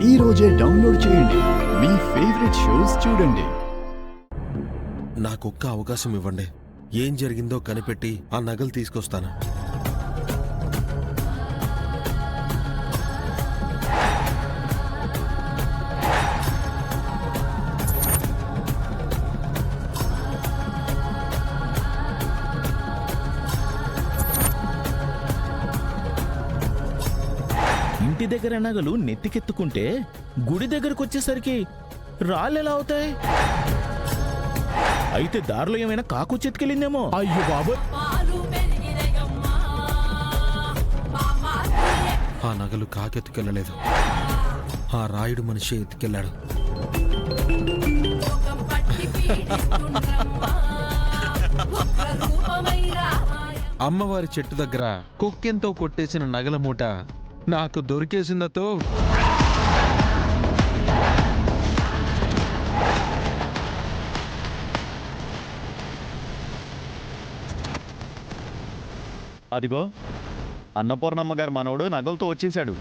ఈ రోజే డౌన్లోడ్ చేయండి. మీ ఫేవరెట్ షోస్ చూడండి. నాకొక్క అవకాశం ఇవ్వండి. ఏం జరిగిందో కనిపెట్టి ఆ నగలు తీసుకొస్తాను. ఇంటి దగ్గర నగలు నెత్తికెత్తుకుంటే గుడి దగ్గరకు వచ్చేసరికి రాళ్ళెలా అవుతాయి? అయితే దారిలో ఏమైనా కాకు చెత్తుకెళ్ళిందేమో. అయ్యో బాబు, ఆ నగలు కాకెత్తుకెళ్ళలేదు, ఆ రాయుడు మనిషి ఎత్తుకెళ్ళాడు. అమ్మవారి చెట్టు దగ్గర కుక్కెంతో కొట్టేసిన నగల మూట నాకు దొరికేసిందతో. అదిగో అన్నపూర్ణమ్మ గారు మనవడు నగలతో వచ్చేశాడు.